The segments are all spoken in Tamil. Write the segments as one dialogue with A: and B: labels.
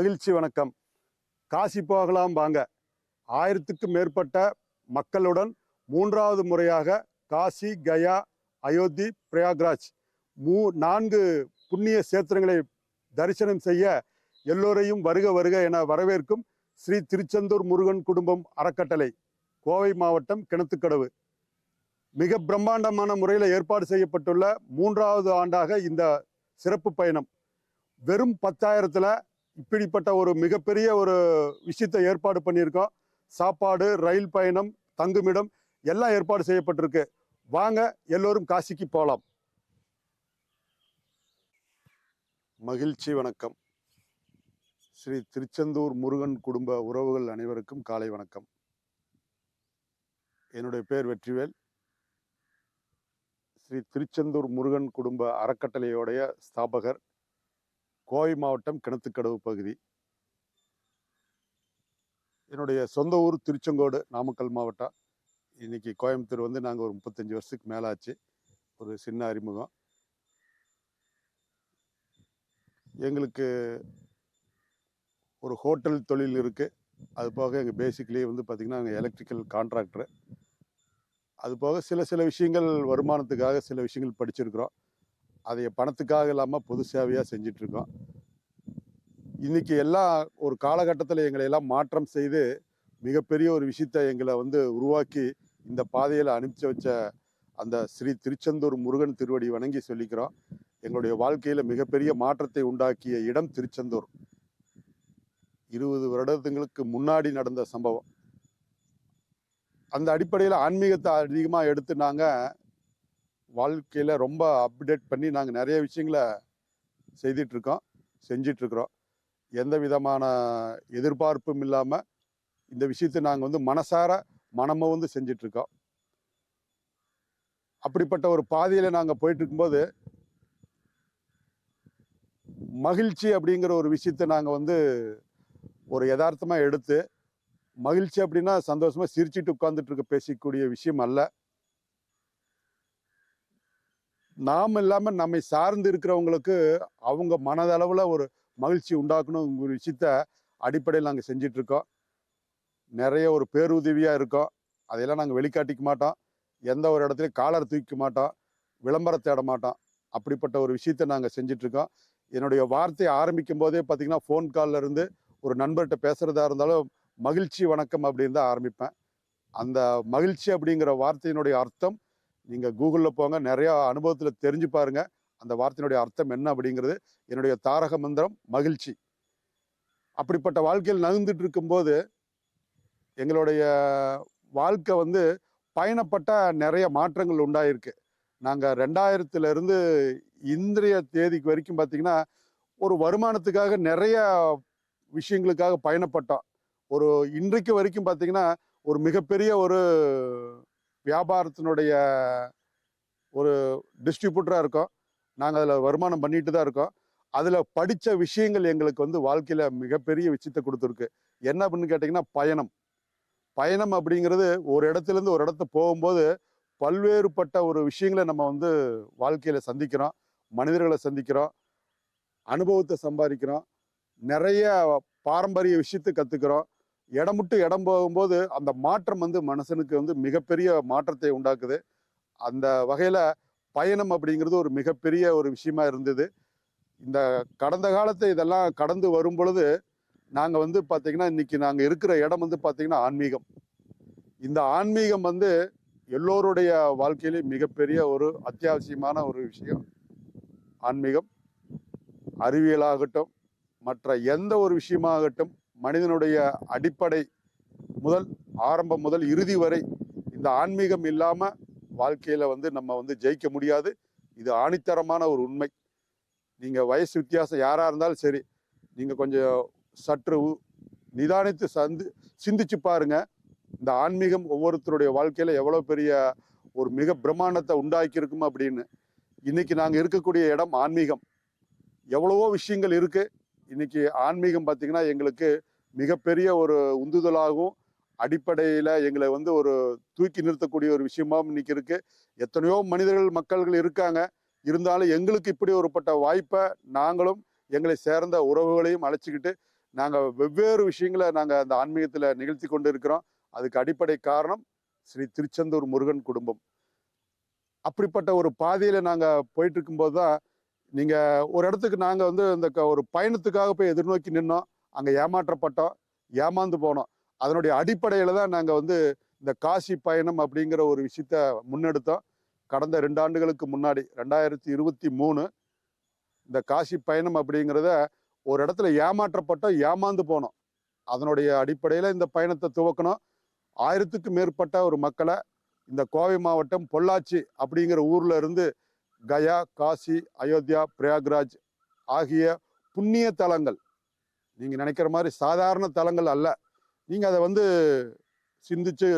A: மகிழ்ச்சி வணக்கம். காசி போகலாம் வாங்க. 1000க்கும் மேற்பட்ட மக்களுடன் 3வது முறையாக காசி, கயா, அயோத்தி, பிரயாக்ராஜ் 4 புண்ணிய சேத்திரங்களை தரிசனம் செய்ய எல்லோரையும் வருக வருக என வரவேற்கும் ஸ்ரீ திருச்செந்தூர் முருகன் குடும்பம் அறக்கட்டளை, கோவை மாவட்டம் கிணத்துக்கடவு. மிக பிரம்மாண்டமான முறையில் ஏற்பாடு செய்யப்பட்டுள்ள 3வது ஆண்டாக இந்த சிறப்பு பயணம். வெறும் 10,000ல் இப்படிப்பட்ட ஒரு மிகப்பெரிய ஒரு விஷயத்தை ஏற்பாடு பண்ணியிருக்கோம். சாப்பாடு, ரயில் பயணம், தங்குமிடம் எல்லாம் ஏற்பாடு செய்யப்பட்டிருக்கு. வாங்க எல்லோரும் காசிக்கு போகலாம். மகிழ்ச்சி வணக்கம். ஸ்ரீ திருச்செந்தூர் முருகன் குடும்ப உறவுகள் அனைவருக்கும் காலை வணக்கம். என்னுடைய பேர் வெற்றிவேல். ஸ்ரீ திருச்செந்தூர் முருகன் குடும்ப அறக்கட்டளையோடைய ஸ்தாபகர், கோவை மாவட்டம் கிணத்துக்கடவு பகுதி. என்னுடைய சொந்த ஊர் திருச்செங்கோடு, நாமக்கல் மாவட்டம். இன்னைக்கு கோயம்புத்தூர் வந்து நாங்கள் ஒரு 35 வருஷத்துக்கு மேலே ஆச்சு. ஒரு சின்ன அறிமுகம். எங்களுக்கு ஒரு ஹோட்டல் தொழில் இருக்குது. அது போக எங்கள் பேசிக்லி வந்து பார்த்திங்கன்னா நாங்கள் எலக்ட்ரிக்கல் கான்ட்ராக்டரு. அது போக சில விஷயங்கள் வருமானத்துக்காக சில விஷயங்கள் படிச்சிருக்கிறோம். அதை பணத்துக்காக இல்லாமல் பொது சேவையாக செஞ்சிட்ருக்கோம். இன்றைக்கி எல்லாம் ஒரு காலகட்டத்தில் எங்களை எல்லாம் மாற்றம் செய்து மிகப்பெரிய ஒரு விஷயத்தை எங்களை வந்து உருவாக்கி இந்த பாதையில் அனுப்பிச்சி வச்ச அந்த ஸ்ரீ திருச்செந்தூர் முருகன் திருவடி வணங்கி சொல்லிக்கிறோம். எங்களுடைய வாழ்க்கையில் மிகப்பெரிய மாற்றத்தை உண்டாக்கிய இடம் திருச்செந்தூர். 20 வருடங்களுக்கு முன்னாடி நடந்த சம்பவம். அந்த அடிப்படையில் ஆன்மீகத்தை அதிகமாக எடுத்து நாங்கள் வாழ்க்கையில் ரொம்ப அப்டேட் பண்ணி நாங்கள் நிறைய விஷயங்களை செய்துட்ருக்கோம், செஞ்சிட்ருக்குறோம். எந்த விதமான எதிர்பார்ப்பும் இல்லாமல் இந்த விஷயத்தை நாங்கள் வந்து மனசார மனமை வந்து செஞ்சிட்ருக்கோம். அப்படிப்பட்ட ஒரு பாதையில் நாங்கள் போயிட்டு இருக்கும்போது மகிழ்ச்சி அப்படிங்கிற ஒரு விஷயத்தை நாங்கள் வந்து ஒரு யதார்த்தமாக எடுத்து, மகிழ்ச்சி அப்படின்னா சந்தோஷமாக சிரிச்சிட்டு உட்கார்ந்துட்டு இருக்க பேசக்கூடிய விஷயம் அல்ல. நாம் இல்லாமல் நம்மை சார்ந்து இருக்கிறவங்களுக்கு அவங்க மனதளவில் ஒரு மகிழ்ச்சி உண்டாக்கணும் ஒரு விஷயத்த அடிப்படையில் நாங்கள் செஞ்சிட்ருக்கோம். நிறைய ஒரு பேருதவியாக இருக்கோம். அதையெல்லாம் நாங்கள் வெளிக்காட்டிக்க மாட்டோம். எந்த ஒரு இடத்துலையும் காலர் தூக்கிக்க மாட்டோம், விளம்பரம் தேட மாட்டோம். அப்படிப்பட்ட ஒரு விஷயத்த நாங்கள் செஞ்சிட்ருக்கோம். என்னுடைய வார்த்தையை ஆரம்பிக்கும் போதே பார்த்திங்கன்னா ஃபோன் காலில் இருந்து ஒரு நண்பர்கிட்ட பேசுகிறதா இருந்தாலும் மகிழ்ச்சி வணக்கம் அப்படின்னு தான் ஆரம்பிப்பேன். அந்த மகிழ்ச்சி அப்படிங்கிற வார்த்தையினுடைய அர்த்தம் நீங்கள் கூகுளில் போங்க, நிறையா அனுபவத்தில் தெரிஞ்சு பாருங்கள். அந்த வார்த்தையினுடைய அர்த்தம் என்ன அப்படிங்கிறது. என்னுடைய தாரக மந்திரம் மகிழ்ச்சி. அப்படிப்பட்ட வாழ்க்கையில் நகர்ந்துட்டு இருக்கும்போது எங்களுடைய வாழ்க்கை வந்து பயணப்பட்ட நிறைய மாற்றங்கள் உண்டாயிருக்கு. நாங்கள் 2000லேருந்து இன்றைய தேதிக்கு வரைக்கும் பார்த்திங்கன்னா ஒரு வருமானத்துக்காக நிறைய விஷயங்களுக்காக பயணப்பட்டோம். ஒரு இன்றைக்கு வரைக்கும் பார்த்திங்கன்னா ஒரு மிகப்பெரிய ஒரு வியாபாரத்தினுடைய ஒரு டிஸ்ட்ரிபியூட்டராக இருக்கோம். நாங்கள் அதில் வருமானம் பண்ணிட்டு தான் இருக்கோம். அதில் படித்த விஷயங்கள் எங்களுக்கு வந்து வாழ்க்கையில் மிகப்பெரிய விஷயத்தை கொடுத்துருக்கு. என்ன அப்படின்னு கேட்டிங்கன்னா பயணம் அப்படிங்கிறது ஒரு இடத்துலேருந்து ஒரு இடத்த போகும்போது பல்வேறுபட்ட ஒரு விஷயங்களை நம்ம வந்து வாழ்க்கையில் சந்திக்கிறோம், மனிதர்களை சந்திக்கிறோம், அனுபவத்தை சம்பாதிக்கிறோம், நிறைய பாரம்பரிய விஷயத்தை கற்றுக்கிறோம். இடம் விட்டு இடம் போகும்போது அந்த மாற்றம் வந்து மனுஷனுக்கு வந்து மிகப்பெரிய மாற்றத்தை உண்டாக்குது. அந்த வகையில் பயணம் அப்படிங்கிறது ஒரு மிகப்பெரிய ஒரு விஷயமா இருந்தது. இந்த கடந்த காலத்தை இதெல்லாம் கடந்து வரும் பொழுது நாங்கள் வந்து பார்த்திங்கன்னா இன்றைக்கி நாங்கள் இருக்கிற இடம் வந்து பார்த்திங்கன்னா ஆன்மீகம். இந்த ஆன்மீகம் வந்து எல்லோருடைய வாழ்க்கையிலையும் மிகப்பெரிய ஒரு அத்தியாவசியமான ஒரு விஷயம். ஆன்மீகம் அறிவியலாகட்டும், மற்ற எந்த ஒரு விஷயமாகட்டும், மனிதனுடைய அடிப்படை முதல் ஆரம்பம் முதல் இறுதி வரை இந்த ஆன்மீகம் இல்லாமல் வாழ்க்கையில் வந்து நம்ம வந்து ஜெயிக்க முடியாது. இது ஆணித்தரமான ஒரு உண்மை. நீங்கள் வயசு வித்தியாசம் யாராக இருந்தாலும் சரி, நீங்கள் கொஞ்சம் சற்று நிதானித்து சிந்திச்சு பாருங்க. இந்த ஆன்மீகம் ஒவ்வொருத்தருடைய வாழ்க்கையில் எவ்வளோ பெரிய ஒரு மிக பிரம்மாண்டத்தை உண்டாக்கி இருக்கும் அப்படின்னு. இன்னைக்கு நாங்கள் இருக்கக்கூடிய இடம் ஆன்மீகம். எவ்வளவோ விஷயங்கள் இருக்குது. இன்னைக்கு ஆன்மீகம் பார்த்திங்கன்னா எங்களுக்கு மிகப்பெரிய ஒரு உந்துதலாகவும் அடிப்படையில் எங்களை வந்து ஒரு தூக்கி நிறுத்தக்கூடிய ஒரு விஷயமாகவும் இன்னைக்கு இருக்குது. எத்தனையோ மக்கள்கள் இருக்காங்க. இருந்தாலும் எங்களுக்கு இப்படி ஒருப்பட்ட வாய்ப்பை நாங்களும் எங்களை சேர்ந்த உறவுகளையும் அழைச்சிக்கிட்டு நாங்கள் வெவ்வேறு விஷயங்களை நாங்கள் அந்த ஆன்மீகத்தில் நிகழ்த்தி கொண்டு இருக்கிறோம். அதுக்கு அடிப்படை காரணம் ஸ்ரீ திருச்செந்தூர் முருகன் குடும்பம். அப்படிப்பட்ட ஒரு பாதையில் நாங்கள் போயிட்டு இருக்கும்போது தான் நீங்கள் ஒரு இடத்துக்கு நாங்கள் வந்து இந்த ஒரு பயணத்துக்காக போய் எதிர்நோக்கி நின்னோம். அங்கே ஏமாற்றப்பட்டோம், ஏமாந்து போனோம். அதனுடைய அடிப்படையில் தான் நாங்கள் வந்து இந்த காசி பயணம் அப்படிங்கிற ஒரு விஷயத்த முன்னெடுத்தோம். கடந்த 2 ஆண்டுகளுக்கு முன்னாடி 2023 இந்த காசி பயணம் அப்படிங்கிறத ஒரு இடத்துல ஏமாற்றப்பட்டோம், ஏமாந்து போனோம். அதனுடைய அடிப்படையில் இந்த பயணத்தை துவக்கணும். 1000க்கும் மேற்பட்ட ஒரு மக்களை இந்த கோவை மாவட்டம் பொள்ளாச்சி அப்படிங்கிற ஊர்ல இருந்து கயா, காசி, அயோத்தியா, பிரயாக்ராஜ் ஆகிய புண்ணிய தலங்கள், நீங்க நினைக்கிற மாதிரி சாதாரண தலங்கள் அல்ல. நீங்க அதை வந்து சிந்திச்சு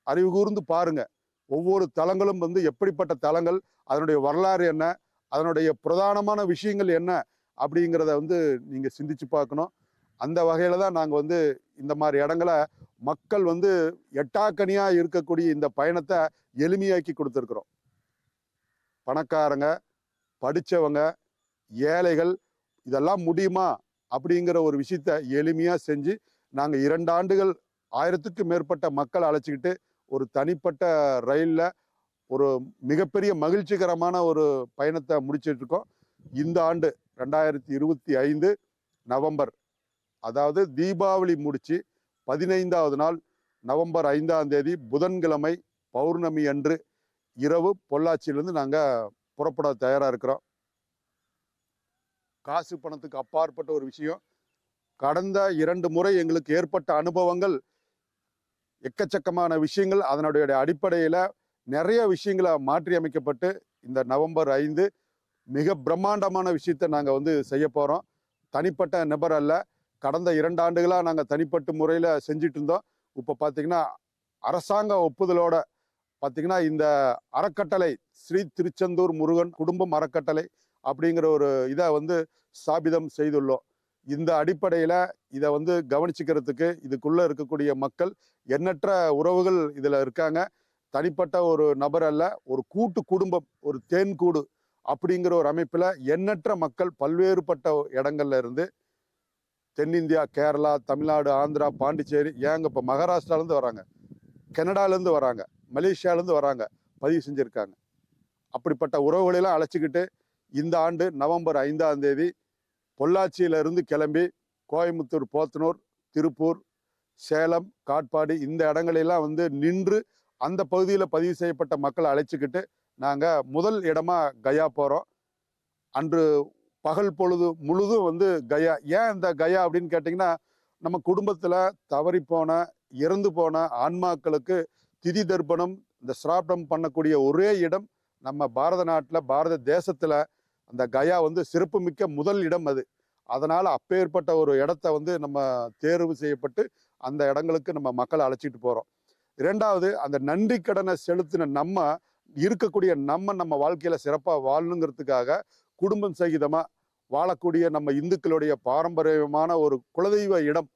A: அறிவு கூர்ந்து பாருங்க. ஒவ்வொரு தலங்களும் வந்து எப்படிப்பட்ட தலங்கள், அதனுடைய வரலாறு என்ன, அதனுடைய பிரதானமான விஷயங்கள் என்ன அப்படிங்கிறத வந்து நீங்க சிந்திச்சு பார்க்கணும். அந்த வகையில தான் நாங்கள் வந்து இந்த மாதிரி இடங்களை மக்கள் வந்து எட்டாக்கனியா இருக்கக்கூடிய இந்த பயணத்தை எளிமையாக்கி கொடுத்துருக்குறோம். பணக்காரங்க, படித்தவங்க, ஏழைகள் இதெல்லாம் முடியுமா அப்படிங்கிற ஒரு விஷயத்த எளிமையாக செஞ்சு நாங்கள் 2 ஆண்டுகள் 1000க்கும் மேற்பட்ட மக்கள் அழைச்சிக்கிட்டு ஒரு தனிப்பட்ட ரயிலில் ஒரு மிகப்பெரிய மகிழ்ச்சிகரமான ஒரு பயணத்தை முடிச்சிட்டு இருக்கோம். இந்த ஆண்டு 2025 நவம்பர், அதாவது தீபாவளி முடிச்சு 15வது நாள் நவம்பர் 5ஆம் தேதி புதன்கிழமை பௌர்ணமி அன்று இரவு பொள்ளாச்சியிலிருந்து நாங்கள் புறப்பட தயாராக இருக்கிறோம். காசு பணத்துக்கு அப்பாற்பட்ட ஒரு விஷயம். கடந்த 2 முறை எங்களுக்கு ஏற்பட்ட அனுபவங்கள் எக்கச்சக்கமான விஷயங்கள். அதனுடைய அடிப்படையில் நிறைய விஷயங்களை மாற்றி அமைக்கப்பட்டு இந்த நவம்பர் 5 மிக பிரம்மாண்டமான விஷயத்தை நாங்கள் வந்து செய்ய போகிறோம். தனிப்பட்ட நபர் அல்ல, கடந்த 2 ஆண்டுகளாக நாங்கள் தனிப்பட்ட முறையில் செஞ்சுட்டு இருந்தோம். இப்போ பார்த்தீங்கன்னா அரசாங்க ஒப்புதலோட பார்த்தீங்கன்னா இந்த அறக்கட்டளை ஸ்ரீ திருச்செந்தூர் முருகன் குடும்பம் அறக்கட்டளை அப்படிங்கிற ஒரு இதை வந்து ஸ்தாபிதம் செய்துள்ளோம். இந்த அடிப்படையில் இதை வந்து கவனிச்சுக்கிறதுக்கு இதுக்குள்ளே இருக்கக்கூடிய மக்கள் எண்ணற்ற உறவுகள் இதில் இருக்காங்க. தனிப்பட்ட ஒரு நபர் அல்ல, ஒரு கூட்டு குடும்பம், ஒரு தேன்கூடு அப்படிங்கிற ஒரு அமைப்பில் எண்ணற்ற மக்கள் பல்வேறுபட்ட இடங்கள்ல இருந்து தென்னிந்தியா, கேரளா, தமிழ்நாடு, ஆந்திரா, பாண்டிச்சேரி, ஏங்க இப்போ மகாராஷ்டிராலேருந்து வராங்க, கனடாலேருந்து வராங்க, மலேசியாலேருந்து வராங்க, பதிவு செஞ்சுருக்காங்க. அப்படிப்பட்ட உறவுகளெல்லாம் அழைச்சிக்கிட்டு இந்த ஆண்டு நவம்பர் 5ஆம் தேதி பொள்ளாச்சியிலிருந்து கிளம்பி கோயம்புத்தூர், போத்தனூர், திருப்பூர், சேலம், காட்பாடி இந்த இடங்களெல்லாம் வந்து நின்று அந்த பகுதியில் பதிவு செய்யப்பட்ட மக்களை அழைச்சிக்கிட்டு நாங்கள் முதல் இடமா கயா போகிறோம். அன்று பகல் பொழுது முழுதும் வந்து கயா. ஏன் இந்த கயா அப்படின்னு கேட்டிங்கன்னா, நம்ம குடும்பத்தில் தவறி போன, இறந்து போன ஆன்மாக்களுக்கு திதி தர்ப்பணம், இந்த சிராப்டம் பண்ணக்கூடிய ஒரே இடம் நம்ம பாரத நாட்டில், பாரத தேசத்தில் அந்த கயா வந்து சிறப்புமிக்க முதல் இடம் அது. அதனால் அப்பேற்பட்ட ஒரு இடத்த வந்து நம்ம தேர்வு செய்யப்பட்டு அந்த இடங்களுக்கு நம்ம மக்களை அழைச்சிட்டு போகிறோம். 2வது, அந்த நன்றி கடனை செலுத்தின நம்ம இருக்கக்கூடிய நம்ம வாழ்க்கையில் சிறப்பாக வாழணுங்கிறதுக்காக குடும்பம் சகிதமாக வாழக்கூடிய நம்ம இந்துக்களுடைய பாரம்பரியமான ஒரு குலதெய்வ இடம்,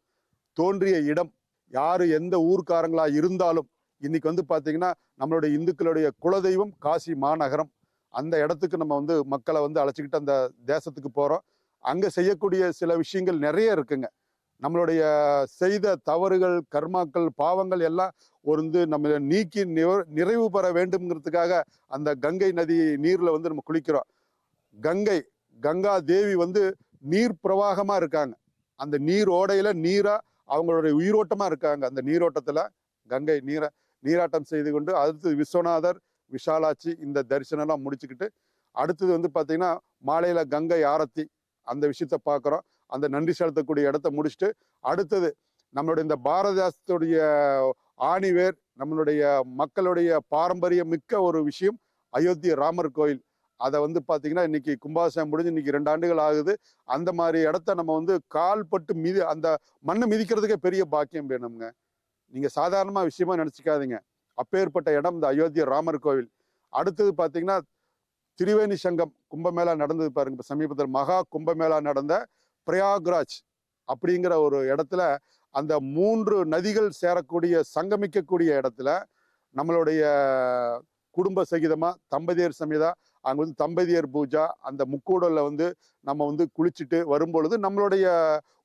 A: தோன்றிய இடம், யார் எந்த ஊர்க்காரங்களா இருந்தாலும் இன்னைக்கு வந்து பார்த்தீங்கன்னா நம்மளுடைய இந்துக்களுடைய குலதெய்வம் காசி மாநகரம். அந்த இடத்துக்கு நம்ம வந்து மக்களை வந்து அழைச்சிக்கிட்டு அந்த தேசத்துக்கு போகிறோம். அங்கே செய்யக்கூடிய சில விஷயங்கள் நிறைய இருக்குங்க. நம்மளுடைய செய்த தவறுகள், கர்மாக்கள், பாவங்கள் எல்லாம் வந்து நம்ம நீக்கி நிறைவு பெற வேண்டும்ங்கிறதுக்காக அந்த கங்கை நதி நீரில் வந்து நம்ம குளிக்கிறோம். கங்கா தேவி வந்து நீர் பிரவாகமாக இருக்காங்க. அந்த நீர் ஓடையில் நீராக அவங்களுடைய உயிரோட்டமாக இருக்காங்க. அந்த நீரோட்டத்தில் கங்கை நீராட்டம் செய்து கொண்டு அடுத்து விஸ்வநாதர், விஷாலாட்சி இந்த தரிசனம்லாம் முடிச்சுக்கிட்டு அடுத்தது வந்து பார்த்தீங்கன்னா மாலையில் கங்கை ஆரத்தி அந்த விஷயத்த பார்க்குறோம். அந்த நன்றி செலுத்தக்கூடிய இடத்த முடிச்சுட்டு அடுத்தது நம்மளுடைய இந்த பாரத தேசத்துடைய ஆணிவேர், நம்மளுடைய மக்களுடைய பாரம்பரியம் மிக்க ஒரு விஷயம் அயோத்தி ராமர் கோயில். அதை வந்து பார்த்தீங்கன்னா இன்னைக்கு கும்பாபிஷேகம் முடிஞ்சு இன்னைக்கு 2 ஆண்டுகள் ஆகுது. அந்த மாதிரி இடத்த நம்ம வந்து கால்பட்டு அந்த மண்ணை மிதிக்கிறதுக்கே பெரிய பாக்கியம் வேணுங்க. நீங்கள் சாதாரணமாக விஷயமா நினச்சிக்காதீங்க. அப்பேற்பட்ட இடம் இந்த அயோத்தி ராமர் கோவில். அடுத்தது பார்த்தீங்கன்னா திரிவேணி சங்கம் கும்பமேளா நடந்தது பாருங்க. இப்போ சமீபத்தில் மகா கும்பமேளா நடந்த பிரயாக்ராஜ் அப்படிங்கிற ஒரு இடத்துல அந்த 3 நதிகள் சேரக்கூடிய சங்கமிக்கக்கூடிய இடத்துல நம்மளுடைய குடும்ப சகிதமா, தம்பதியர் சமேதா அங்க வந்து தம்பதியர் பூஜா, அந்த முக்கூடல்ல வந்து நம்ம வந்து குளிச்சுட்டு வரும்பொழுது நம்மளுடைய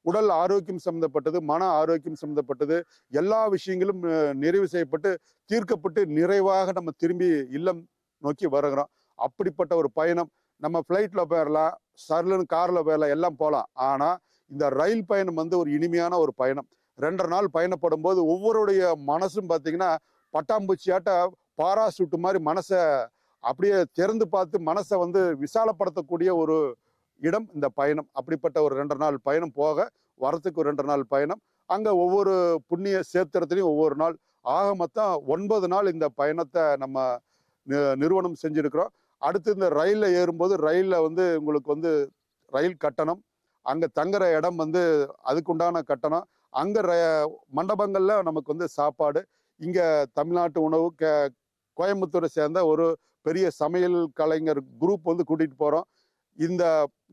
A: உடல் ஆரோக்கியம் சம்பந்தப்பட்டது, மன ஆரோக்கியம் சம்பந்தப்பட்டது எல்லா விஷயங்களும் நிறைவு செய்யப்பட்டு தீர்க்கப்பட்டு நிறைவாக நம்ம திரும்பி இல்லம் நோக்கி வருகிறோம். அப்படிப்பட்ட ஒரு பயணம் நம்ம ஃப்ளைட்ல போயிடலாம், சர்லுன்னு கார்ல போயிடலாம், எல்லாம் போகலாம். ஆனா இந்த ரயில் பயணம் வந்து ஒரு இனிமையான ஒரு பயணம். 2 1/2 நாள் பயணப்படும் போது ஒவ்வொருடைய மனசும் பார்த்தீங்கன்னா பட்டாம்பூச்சியாட்ட பாராசூட் மாதிரி மனசை அப்படியே திறந்து பார்த்து மனசை வந்து விசாலப்படுத்தக்கூடிய ஒரு இடம் இந்த பயணம். அப்படிப்பட்ட ஒரு 2 1/2 நாள் பயணம் போக வரத்துக்கு ஒரு 2 1/2 நாள் பயணம். அங்க ஒவ்வொரு புண்ணிய சேத்திரத்திலையும் ஒவ்வொரு நாள் ஆக மொத்தம் 9 நாள் இந்த பயணத்தை நம்ம நிறுவனம் செஞ்சிருக்கிறோம். அடுத்து இந்த ரயில்ல ஏறும்போது ரயில்ல வந்து உங்களுக்கு வந்து ரயில் கட்டணம், அங்க தங்குற இடம் வந்து அதுக்குண்டான கட்டணம், அங்க மண்டபங்கள்ல நமக்கு வந்து சாப்பாடு. இங்க தமிழ்நாட்டு உணவு கோயம்புத்தூரை சேர்ந்த ஒரு பெரிய சமையல் கலைஞர் குரூப் வந்து கூட்டிட்டு போறோம். இந்த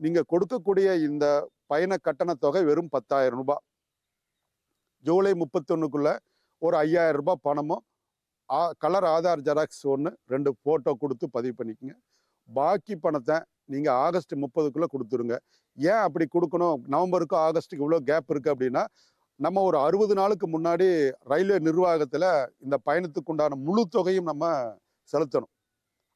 A: நீங்க கொடுக்கக்கூடிய இந்த பயண கட்டண தொகை வெறும் 10,000 ரூபாய். ஜூலை 31க்குள்ள ஒரு 5,000 ரூபாய் பணமும் கலர் ஆதார் ஜெராக்ஸ் 1 2 போட்டோ கொடுத்து பதிவு பண்ணிக்கங்க. பாக்கி பணத்தை நீங்க ஆகஸ்ட் 30க்குள்ள கொடுத்துருங்க. ஏன் அப்படி கொடுக்கணும்? நவம்பருக்கும் ஆகஸ்ட்டுக்கு இவ்வளோ கேப் இருக்கு அப்படின்னா, நம்ம ஒரு 60 நாளுக்கு முன்னாடி ரயில்வே நிர்வாகத்துல இந்த பயணத்துக்கு உண்டான முழு தொகையும் நம்ம செலுத்தணும்.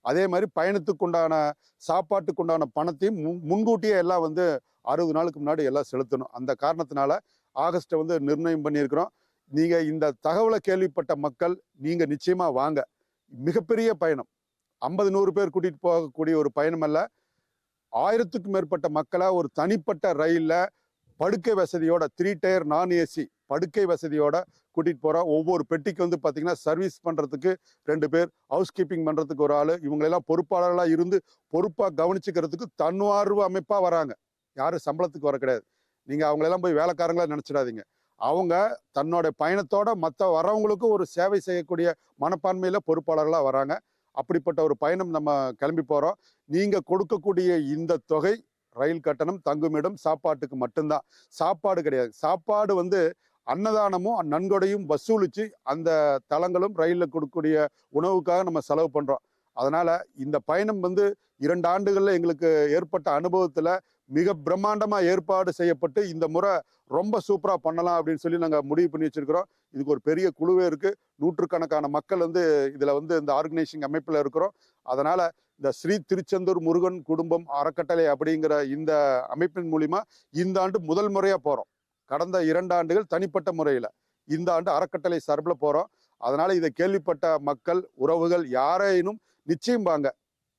A: அதே மாதிரி பயணத்துக்கு உண்டான சாப்பாட்டுக்கு உண்டான பணத்தையும் முன்கூட்டியே எல்லாம் வந்து 60 நாளுக்கு முன்னாடி எல்லாம் செலுத்தணும். அந்த காரணத்தினால ஆகஸ்ட்டை வந்து நிர்ணயம் பண்ணியிருக்கிறோம். நீங்க இந்த தகவலை கேள்விப்பட்ட மக்கள் நீங்க நிச்சயமா வாங்க. மிகப்பெரிய பயணம். 50 100 பேர் கூட்டிட்டு போகக்கூடிய ஒரு பயணம் அல்ல. 1000க்கும் மேற்பட்ட மக்களை ஒரு தனிப்பட்ட ரயில்ல படுக்கை வசதியோட 3 டயர் நான் ஏசி படுக்கை வசதியோட கூட்டிட்டு போறோம். ஒவ்வொரு பெட்டிக்கு வந்து பாத்தீங்கன்னா சர்வீஸ் பண்றதுக்கு 2 பேர், ஹவுஸ் கீப்பிங் பண்றதுக்கு ஒரு ஆளு, இவங்களெல்லாம் பொறுப்பாளர்களா இருந்து பொறுப்பா கவனிச்சுக்கிறதுக்கு தன்வார்வ அமைப்பா வராங்க. யாரும் சம்பளத்துக்கு வர கிடையாது. நீங்க அவங்களெல்லாம் போய் வேலைக்காரங்களா நினைச்சிடாதீங்க. அவங்க தன்னோட பயணத்தோட மற்ற வரவங்களுக்கும் ஒரு சேவை செய்யக்கூடிய மனப்பான்மையில பொறுப்பாளர்களா வராங்க. அப்படிப்பட்ட ஒரு பயணம் நம்ம கிளம்பி போறோம். நீங்க கொடுக்கக்கூடிய இந்த தொகை ரயில் கட்டணம், தங்குமிடம், சாப்பாட்டுக்கு மட்டும்தான். சாப்பாடு கிடையாது. சாப்பாடு வந்து அன்னதானமும் நன்கொடையும் வசூலிச்சு அந்த தளங்களும் ரயில்ல கொடுக்கக்கூடிய உணவுக்காக நம்ம செலவு பண்றோம். அதனால இந்த பயணம் வந்து 2 ஆண்டுகள்ல எங்களுக்கு ஏற்பட்ட அனுபவத்துல மிக பிரம்மாண்டமா ஏற்பாடு செய்யப்பட்டு இந்த முறை ரொம்ப சூப்பரா பண்ணலாம் அப்படின்னு சொல்லி நாங்க முடிவு பண்ணி வச்சிருக்கிறோம். இதுக்கு ஒரு பெரிய குழுவே இருக்கு. நூற்றுக்கணக்கான மக்கள் வந்து இதுல வந்து இந்த ஆர்கனைசிங் அமைப்புல இருக்கிறோம். அதனால இந்த ஸ்ரீ திருச்செந்தூர் முருகன் குடும்பம் அறக்கட்டளை அப்படிங்கிற இந்த அமைப்பின் மூலியமா இந்த ஆண்டு முதல் முறையா போறோம். கடந்த 2 ஆண்டுகள் தனிப்பட்ட முறையில, இந்த ஆண்டு அறக்கட்டளை சார்பில் போறோம். அதனால இதை கேள்விப்பட்ட மக்கள், உறவுகள் யாரேனும் நிச்சயம் வாங்க.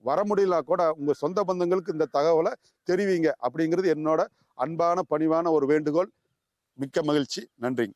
A: வர முடியலனா கூட உங்க சொந்த பந்தங்களுக்கு இந்த தகவலை தெரிவிங்க அப்படிங்கிறது என்னோட அன்பான பணிவான ஒரு வேண்டுகோள். மிக்க மகிழ்ச்சி. நன்றிங்க.